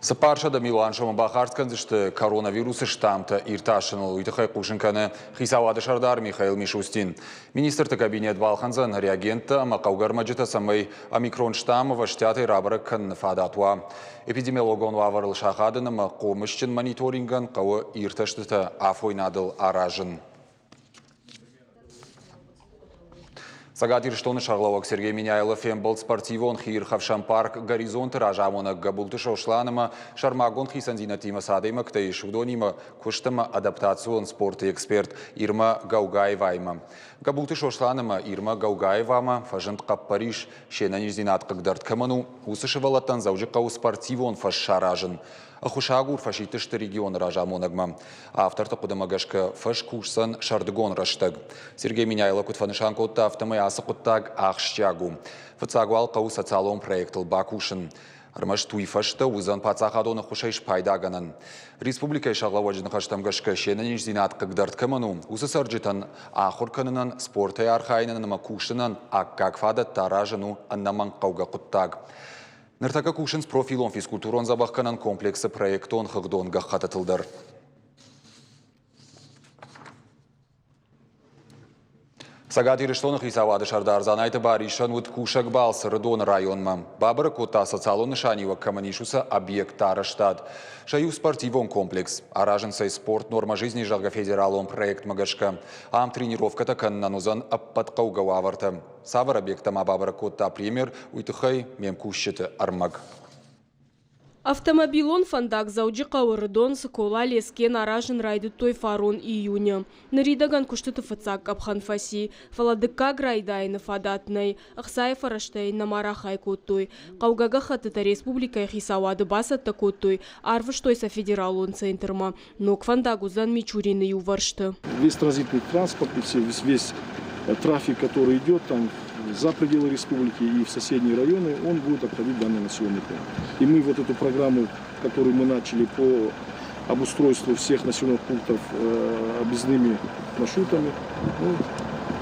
Сапаршада Милан Шамабахарскан зішті коронавирусы штамта ирташыныл үйтіқай қушынканы Хисавады Шардар Михаил Мишустин. Министрті кабинет Балханзан реагентті мақауғар маджыта самай омикрон штамы ваштяты рабыры кын фадатуа. Эпидемиологон ваварыл шахадыным қомышчын мониторинган қауы ирташтыты афойнадыл аражын. Сагат ирштоны шарлауак Сергей Миняйлов фембол спортивон хир хавшан парк горизонты ражамона габулты шошланыма шармагон хисанзина тима садыма ктей шудонима куштама адаптацион спорты эксперт Ирма Гаугаевайма. Габулты шошланыма Ирма Гаугаевама фажент кап Париж шена низинат кагдарт каману усышевалатан заужикау спортивон фаш шаражын. Ахушагур фашитышты регион ражамонагма. Авторты кудамагашка фаш курсан шардыгон раштаг. Сергей Миняйлов кутфанышан котта автомай асы куттаг ахшчагу. Фацагуал кау социалон проектыл бакушын. Армаш туйфашта узан пацахадона хушайш пайдаганан. Республика шаглаваджын хаштамгашка шенаниш зинат кагдарт каману. Усысарджитан ахурканынан спортай архайнан макушынан аккакфада таражану аннаман кауга куттаг. Ныртака кушын с профилон физкультурон забахканан комплексы проектон хыгдонга хататылдар. Сагат ирыштоны Хисавады Шардар занайты баришан вот кушак бал сырдон районма. Бабара кота социалоны шанива каманишуса объект тараштад. Шаю спортивон комплекс. Аражен сай спорт норма жизни жалга федералон проект магашка. Ам тренировка такан нанузан аппаткауга ваварта. Савар объектама бабара кота пример уйтыхай мемкущеты армаг. Автомобилон фандак зауджи қауырыдон сыкола лескен аражын райды той фарон июня. Наридаган куштыты фацак апхан фаси. Фаладыкка грайдайны фадатнай. Ахсай фараштай намарахай коттой. Қаугага хатыта республика Хисавады басатта коттой. Арвыштой со федералон центрма. Но к фандагузан Мичурины юваршты. Весь транзитный транспорт, весь трафик, который идет там за пределы республики и в соседние районы, он будет обходить данный населенный пункт. И мы вот эту программу, которую мы начали по обустройству всех населенных пунктов объездными маршрутами,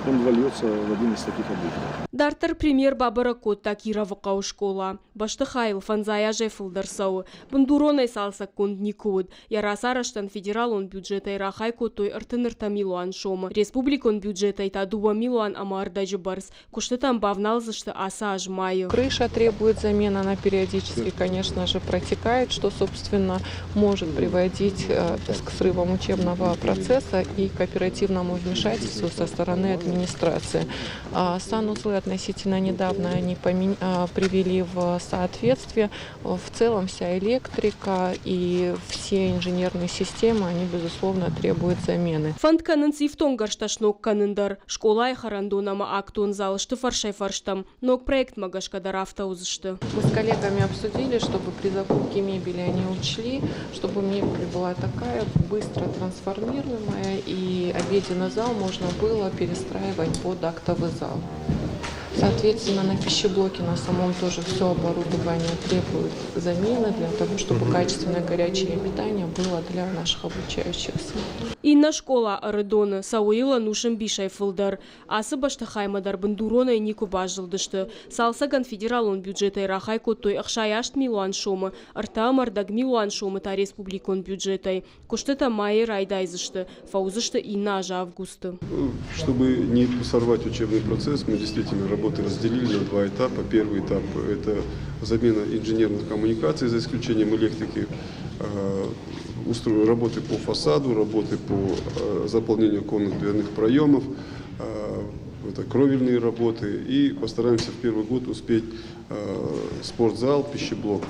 он вольется в один из таких объектов. Дартер премьер Бабара Котта Кирова школа. Баштахайл фанзая жефылдырсау. Бундуронай салса кунд никуд. Ярасараштан федерал он бюджета ирахай котой артынырта милуан шома. Республикон бюджета ита дуба милуан амардажи барс. Куштатам бавналзышты аса ажмаю. Крыша требует замены, она периодически, конечно же, протекает, что, собственно, может приводить к срывам учебного процесса и к оперативному вмешательству со стороны администрации. Санузлы относительно недавно они привели в соответствие. В целом вся электрика и все инженерные системы, они, безусловно, требуют замены. Фонд канынцы в тонгаршташнок канындар. Школа и харандонама актон залышты фаршай фарштам. Ног проект магашкадар автоузышты. Мы с коллегами обсудили, чтобы при закупке мебели они учли, чтобы мебель была такая быстро трансформируемая и обеденный зал можно было перестраивать под актовый зал. Соответственно, на пищеблоке на самом тоже все оборудование требует замены для того, чтобы качественное горячее питание было для наших обучающихся. Инна школа Арыдона Сауила нушим бишай фылдар. Асы баштахаймадар бандурона и нику бажылдышты. Салсаган федералон бюджета и рахай коттой ахшаяшт милуан шома. Арта мардаг милуан шома та республикон бюджетай. Куштета майи райдайзышты. Фаузышты инна ажа августа. Чтобы не сорвать учебный процесс, мы действительно работы разделили на два этапа. Первый этап – это замена инженерных коммуникаций, за исключением электрики, работы по фасаду, работы по заполнению комнат дверных проемов, это кровельные работы. И постараемся в первый год успеть спортзал, пищеблок.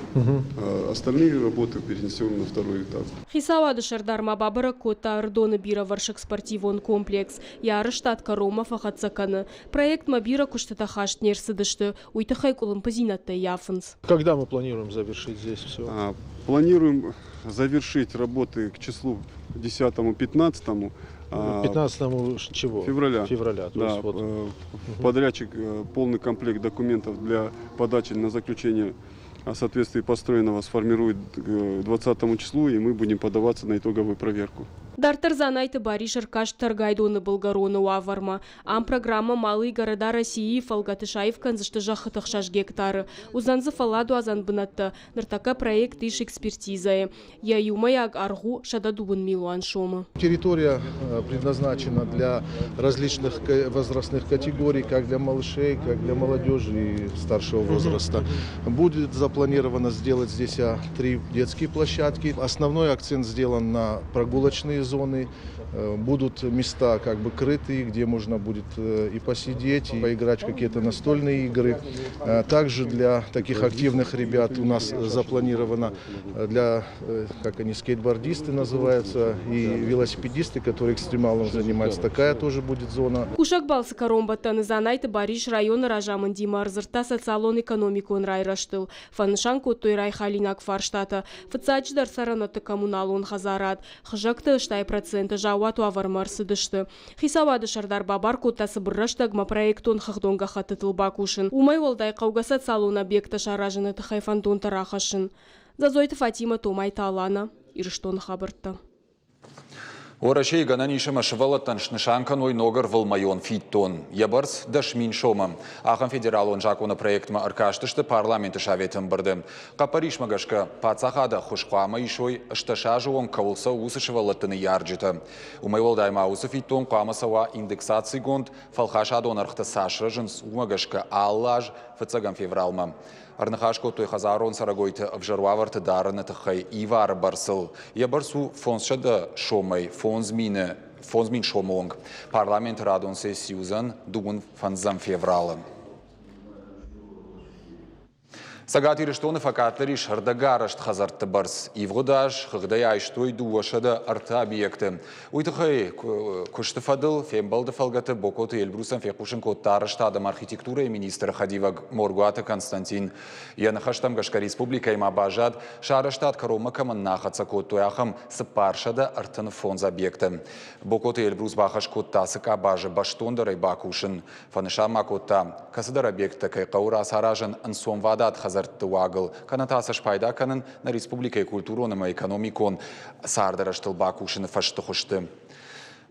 Остальные работы перенесем на второй этап. Хисавады Шардарма Бабара Кота Ардона Бира Варшак спортивон комплекс. Яры штат Карома Фахацакана. Проект Мабира Куштатахашт Нерсадышты. Уйтахай Кулампазинатта Яфанс. Когда мы планируем завершить здесь все? Планируем завершить работы к числу 10-15. 15 чего? Февраля. Да, вот. Подрядчик полный комплект документов для подачи на заключение о соответствии построенного сформирует к 20 числу, и мы будем подаваться на итоговую проверку. Дартар занайты баришар каштар гайдоны Болгароны уаварма. Ам программа «Малые города России» фалгатышаев канзышты жахытых шаш гектары. Узанзы фаладу азан бынатты. Нартака проект иш экспертизы. Я юмаяг аргу шададубын милуан шома. Территория предназначена для различных возрастных категорий, как для малышей, как для молодежи и старшего возраста. Будет запланировано сделать здесь 3 детские площадки. Основной акцент сделан на прогулочные зоны. Будут места как бы крытые, где можно будет и посидеть, и поиграть в какие-то настольные игры. Также для таких активных ребят у нас запланировано для, как они, скейтбордисты называются, и велосипедисты, которые экстремалом занимаются. Такая тоже будет зона. Кушак балсы коромбаттаны занайты Бариш района ражамын Дима Арзырта социалон экономикон райраштыл. Фанышанку той райхалинак фарштата. Фацачдар сараноты коммуналон хазарат. Хжакты штай проценты жауату авармарсы дышты. Хисавады шардар бабар кутасы бұрраштагма проектон хахдонга хатытыл бакушын. Умай волдай қаугасат салон объекта шаражыны тахайфантон тарахашын. Зазойты Фатима Томай Талана. Ирштон хабыртты. Орашей гананишема швалаттан шнышанкан ой ногар вылмайон фиттон. Ябарс дашмин шомам. Ахам федералон жакона проектма аркаштышты парламенты шаветым бырды. Капариш магашка пацахада хушқуама ишой шташажуон кавулса усышвалаттыны ярджита. Умайвалдайма усы фиттон қуамасава индексации гонд фалхашадон архта сашражынс умагашка аллаж фацагам февралма. Арнахашко той хазарон сарагойты обжарваварты дарыны тахай ивар барсыл. Ябарсу фонсшада шомай, фонзмин шомонг. Парламент радон сессиузан дугун фанзам февралым. Сагатир штоны факатлери шардагарашт хазарты барс. Ивгудаш хыгдай айштой дуашада арта объекты. Уйтахай куштыфадыл фембалды фалгаты бокоты Эльбрусан фекушын коттарыштадым архитектура и министр Хадива Моргуата Константин. Янахаштам Гашка республика има бажад шараштад каромакамын нахатса коттуяхам сыпаршада артын фонз объекты. Бокоты Эльбрус бахаш коттасыка бажы баштондарай бакушын. Фанышама котта касыдар объекты кайқаура саражын ансомвадат хазарты уагыл. Канатаса шпайда канын на республика культуроным и экономикон сардараштыл бакушын фашты хушты.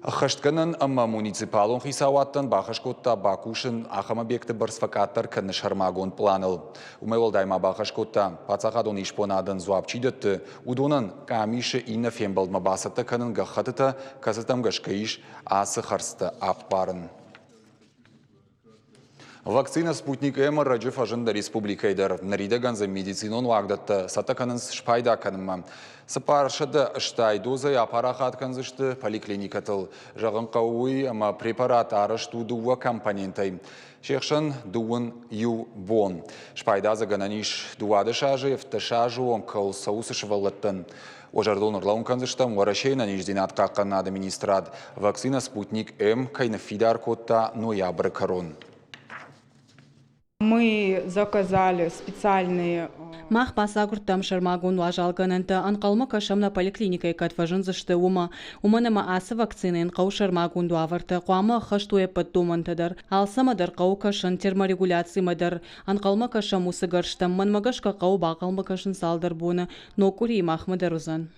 Хаштканын амма муниципалон хисауаттан бахашкотта бакушын ахам объекты барсфакаттар каны шармагон планыл. Умайвалдайма бахашкотта пацахадон ишпонадын зуапчидетті, удонын камиші инна фембалдма басатта канын гахатыта казатам гашкаиш асы харсты аппарын. Вакцина «Спутник М» раджы фажында республикайдар. Наридаган за медицинон вагдатты сатаканын шпайда каныма. Сапаршады штай дозы апарахат канзышты поликлиникатыл. Жағын қауы ама препарат арышту дуа компонентай. Шекшын дуын ю бон. Шпайда за гананиш дуады шажы, втышажу он кал саусы швалаттын. Ожардон урлаун канзыштам варашейна ниждинат қаққан администрат. Вакцина «Спутник М» кайна фидар котта ноябрь корон. Мы заказали специальные... Мах пасагуртам шармагун важалгананта анқалма кашамна поликлиника катважын зашты ума. Уманама асы вакцинын қау шармагун дуаварты қуама хаштуе поддумантадар. Алсамадар қау кашын терморегуляции мадар. Анқалма кашам усыгарштам манмагашка қау бақалма кашын салдар буны. Нокури махмадар узан.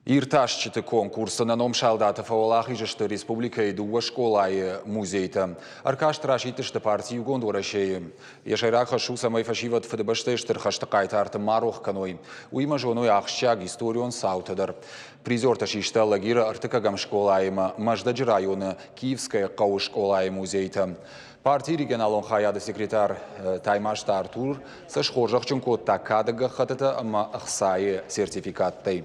Ирташчыты конкурсы на ном шалдаты фаолах ижышты республика и дуа школа и музейта. Аркаш трашитышты партию гонду рашеи. Ешайраха шу самай фашиват фадыбаштыштыр хаштакайта арты марух каной. Уима жоной ахщаг историон саутадар. Призер ташишта лагира артыкагам школа има Маждаджи района Киевская кау школа и музейта. Партии регионалон хаяды секретарь Таймашта Артур сашхоржахчын котта кадыга хатыта ама ахсайы сертификаттай.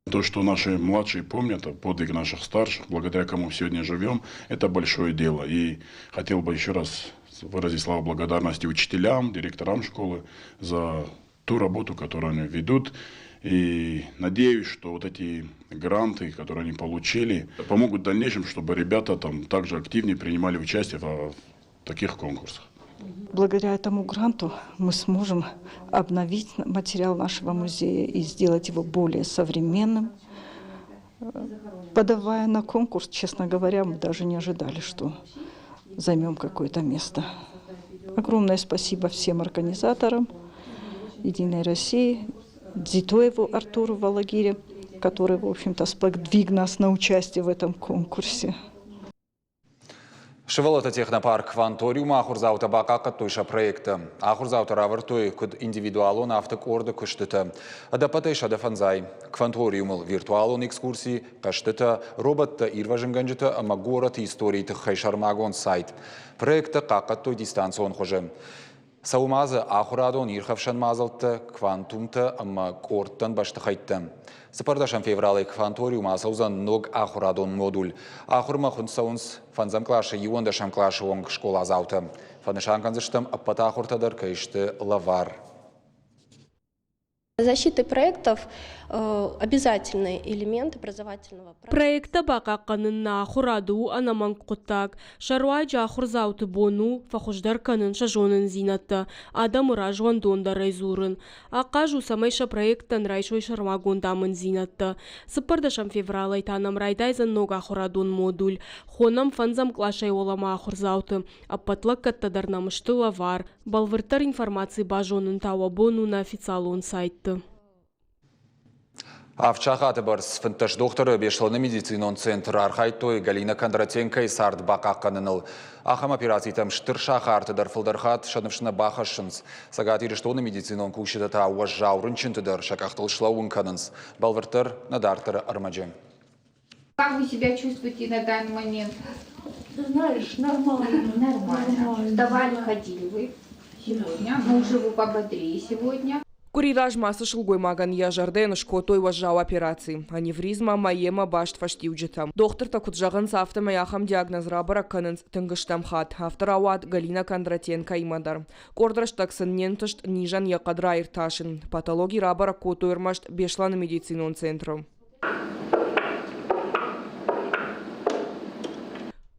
То, что наши младшие помнят, подвиг наших старших, благодаря кому сегодня живем, это большое дело. И хотел бы еще раз выразить слова благодарности учителям, директорам школы за ту работу, которую они ведут. И надеюсь, что вот эти гранты, которые они получили, помогут в дальнейшем, чтобы ребята там также активнее принимали участие в таких конкурсах. Благодаря этому гранту мы сможем обновить материал нашего музея и сделать его более современным. Подавая на конкурс, честно говоря, мы даже не ожидали, что займем какое-то место. Огромное спасибо всем организаторам «Единой России», Дзитоеву Артуру Валагире, который, в общем-то, сподвиг нас на участие в этом конкурсе. Шевелота технопарк Кванториум ахурзаута бақақы тойша проекты. Ахурзаута равыр той күд индивидуалон автық орды күштіті. Адапатай шадафанзай. Кванториумыл виртуалон экскурсии қаштыты, роботты ирважынганжыты ама город историйті хайшармагон сайт. Проекты қаққат той дистанцион хожы. Саумазы ахурадон ирхавшан мазылты, квантумты ама корттан башты қайтты. Сыпардашан февралай кванториум асаузан ног ахурадон модуль. Ахурма хунсаунс фанзам клашы юондашан клашы онг школа азауты. Фанышан канзыштам аппата ахуртадар кайшты лавар. Защиты проектов обязательный элемент образовательного процесса. Проекта бақаққанын ахураду анаман құттак. Шаруа жахурзауты бону, фахуждар канын шажонын зинатты. Адам ұражуан дондар айзурын. Аққа жусамайша проекттан райшой шармагондамын зинатты. Сыпардашам февралай танам райдайзан ног ахурадун модуль. Хонам фанзам клашай олама ахурзауты. Аппатлак каттадар намышты лавар. Балвыртар информации бажонын тауа бону на официалон сайты. Авчахаты барс фынташ докторы бешланы медицинон центр архайтой Галина Кондратенко и сард бақаққаныныл. Ахам операциятам штыр шахарты дарфылдархат шанывшына бақашынс. Сагат ирештоны медицинон кушетата ауаш жаурын чынтыдар шакақтыл шлауын канынс. Балвыртыр надартыры армаджем. Как вы себя чувствуете на данный момент? Знаешь, нормально. Нормально. Вставали, ходили вы сегодня. Мы уже вы пободрее сегодня. Курираж масса шылгоймаган яжарден шкотой важжау операции. Аневризма маема башт фаштиуджетам. Доктор такутжаган сафтама яхам диагноз рабара канынс тынгыштамхат. Автор ауат Галина Кондратенко имадар. Кордраш таксын нентышт нижан якадра ирташин. Патологии рабара котойрмашт бешлан медицинон центру.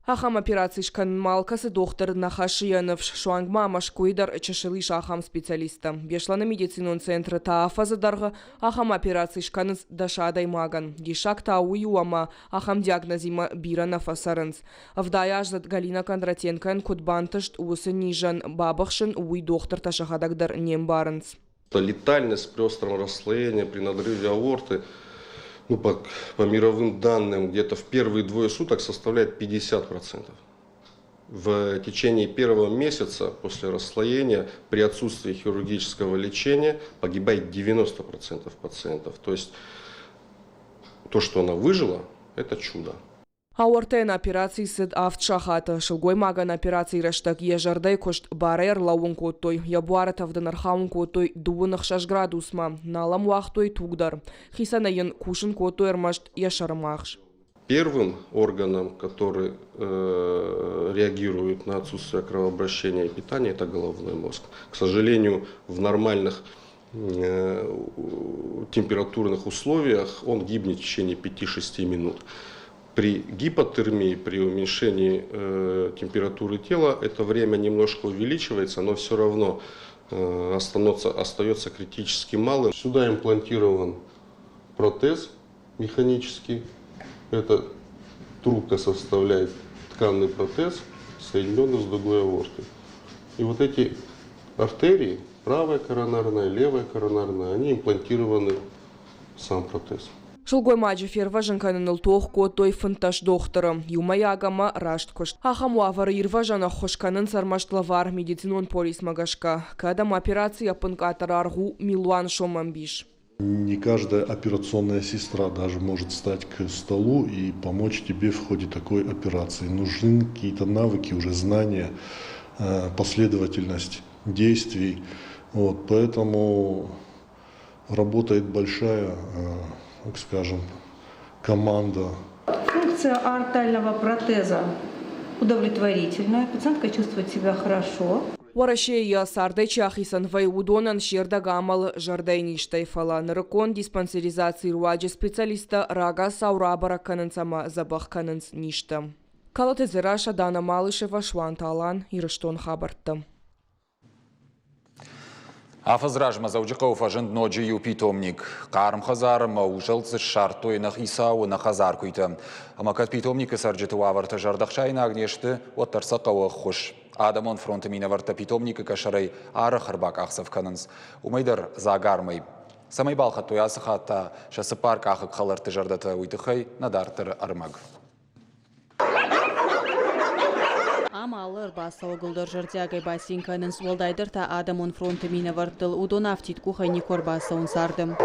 Ахам операции шкан малкасы доктор Нахашиянов шуангма амашкуидар чешелиш ахам специалиста. Бешлана медицинон центра таафазы дарга ахам операции шканыз дашадай маган. Дишак тауи ама ахам диагнозима бирана фасарынс. Авдаяжзат Галина Кондратенко кудбантышт усы нижан бабахшин уи доктор ташахадагдар нембарынс. Летальность при остром расслоении, при надрыве аорты, по мировым данным, где-то в первые 2 суток составляет 50%. В течение первого месяца после расслоения при отсутствии хирургического лечения погибает 90% пациентов. То есть то, что она выжила, это чудо. Аортен операции сид автшахата. Шылгой маган операции раштак ежардай кошт барер лауын коттой. Ябуарат авданархаун коттой 2 градусма. Налам уахтой тугдар. Хисанайын кушын коттой эрмашт яшармахш. Первым органом, который реагирует на отсутствие кровообращения и питания, это головной мозг. К сожалению, в нормальных температурных условиях он гибнет в течение 5-6 минут. При гипотермии, при уменьшении температуры тела, это время немножко увеличивается, но все равно остается критически малым. Сюда имплантирован протез механический. Эта трубка составляет тканный протез, соединенный с дугой аорты. И вот эти артерии, правая коронарная, левая коронарная, они имплантированы в сам протез. Шылгой маджи ферважан каныныл тоқ котой фынташ докторы. Юмай агама рашт кошт. Ахам уавары ирважана хошканын сармаштлавар медицинон полис магашка. Кадам операция пынкатар аргу милуан шомамбиш. Не каждая операционная сестра даже может стать к столу и помочь тебе в ходе такой операции. Нужны какие-то навыки, уже знания, последовательность действий. Поэтому работает большая, так скажем, команда. Функция аортального протеза удовлетворительная. Пациентка чувствует себя хорошо. Варашея сардай чахисан вайудонан шердагамал жардайништай фала. Наркон диспансеризации руаджи специалиста рага саурабара канансама забах кананс ништа. Калатезера Шадана Малышева Шванталан Ирыштон хабарты. Афазражма заужиков ажент ноджи ю питомник. Карм хазарма ужалцы шартой на хисау на хазаркуйта. Амакат питомник сарджеты ваварта жардахшайна агнешты оттарсакава хош. Адамон фронта минаварта питомника кашарай ара харбак ахсав кананс. Умайдар загармай. Самай балхат тоясы хатта шасы парк ақы қаларты жардаты уйтықай надартыр армаг. Амалыр басыл гылдар жыртягай басинканын свалдайдыр та адамон фронты мина варттыл удонавтит кухайни корбасаун сардым.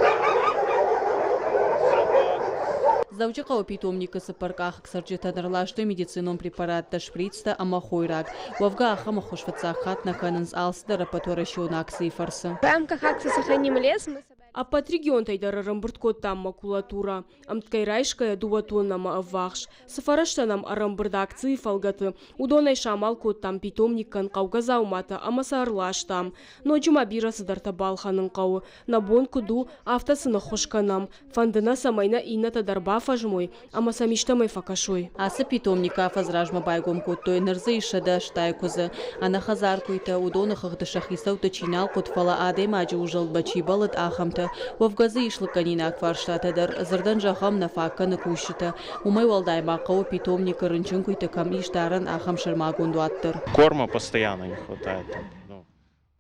Завчақау питомника сапарках ксарджетадарлашты медицином препаратта шприцта амахойрак. Вовга ахама хошвацахат на канынс алсдара патуаращион акции фарсы. В рамках акции «Сохраним лес» мы А под регион тайдарарам бұрткоттам макулатура. Амткайрайшкая дуатоннама аввахш. Сафараштанам арамбырда акции фалгаты. Удонай шамал коттам питомниккан қаугаза умата амасарлаштам. Но джума бирасы дарта балханын қауы. Набон куду автосыны хошканам. Фандына самайна ина тадарба фажмой. Амасамиштамай факашой. Асы питомника фазражма байгом коттой нырзы ишада штайкузы. Ана хазаркуйта удоны хыхдышахисау тачинал котфала адей маджи ужал бачи балыт ахамта. Вовгазы ишлыканина акварштатадар зырдан жахам нафакканы кушыта. Умай валдайма қау питомника рынчынкуйта кам иштаран ахам шармагунду аттыр. Корма постоянно не хватает.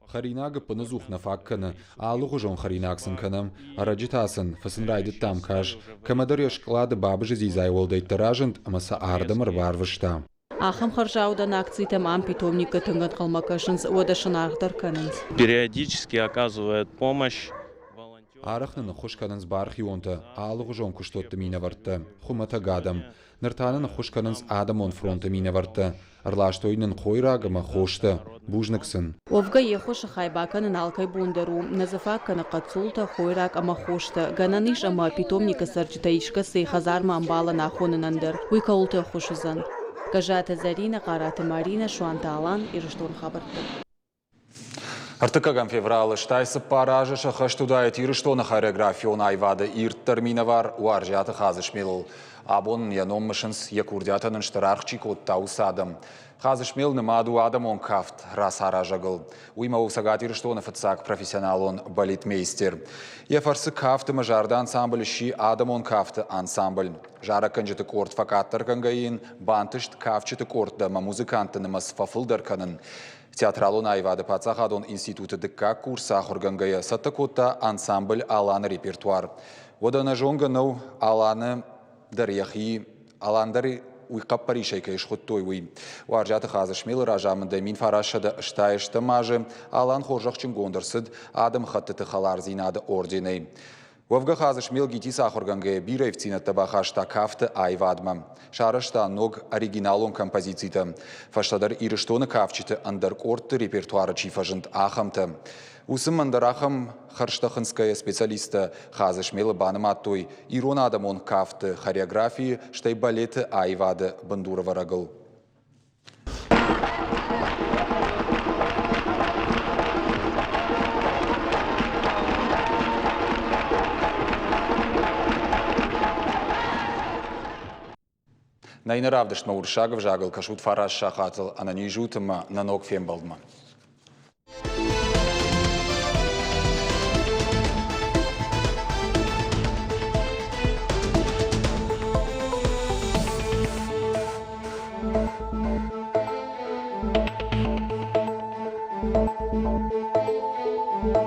Харинага паназух нафакканы, алугу жон харинаксын канам, араджитасын, фасын райдыт там каш, камадареш клады бабыжы зизай волдайт таражент, амаса ардамыр варвышта. Ахам харжаудан акции там питомника тынгат қалмакашынс одашын арғдар канынс. Периодически оказывает помощь. Арахнын хушканынс бархионта, алугу жон куштотты мина варта, хумата гадам. Ныртанын хушканынс адамон фронта мина варта, арлаштойнын хойрагама хошта, бужныксын. Овга ехоша хайбаканын алкай бундару, назафакканы қацулта хойраг ама хошта, гананиш ама питомника сарчитаишка сей хазарма амбала нахонынандыр, уйкаулты хошызан. Кажата Зарина, Карата Марина, Шуанта Алан и Рыштон Хабарты. Артыкагам февралы штайсы паражы шахаштудайт ирыштона хореографион айвады ирттармина var уаржаты хазышмел. Абон яноммышынс якурдятанын штарархчи котта усадым. Хазышмел нымаду адамон кафт рас аражагыл. Уйма усагат ирыштона фыцак профессионалон балетмейстер. Ефарсы кафты мажарды ансамбль ши адамон кафты ансамбль. Жара канжыты корт факаттар кангайын, бантышт кафчыты кортда ма музыкантынымыз фафылдар канын. Театралон айвады пацахадон институты дыкка курса хоргангая саттакотта ансамбль аланы репертуар. Водана жонга нау аланы дарьяхи, аландары уйқап паришайка ишхуттой уй. Уаржаты хазышмел ражамында мин фарашада штайышты мажы, алан хоржақчын гондырсыд, адам хаттыты халар зинады орденей. Вовга хазышмел гити сахоргангая бирайвцина табахашта кафты айвадма. Шарышта ног оригиналон композицийта. Фаштадар ирыштоны кафчиты андар корты репертуары чифажынт ахамты. Усым мандарахам харштахынская специалиста хазышмелы баным аттой. Ирон адамон кафты хореографии, штай балеты айвады бандурова рагыл. Найнаравдышма уршагов жагыл кашут фараш шахатыл, анани жутыма на ног фембалдма.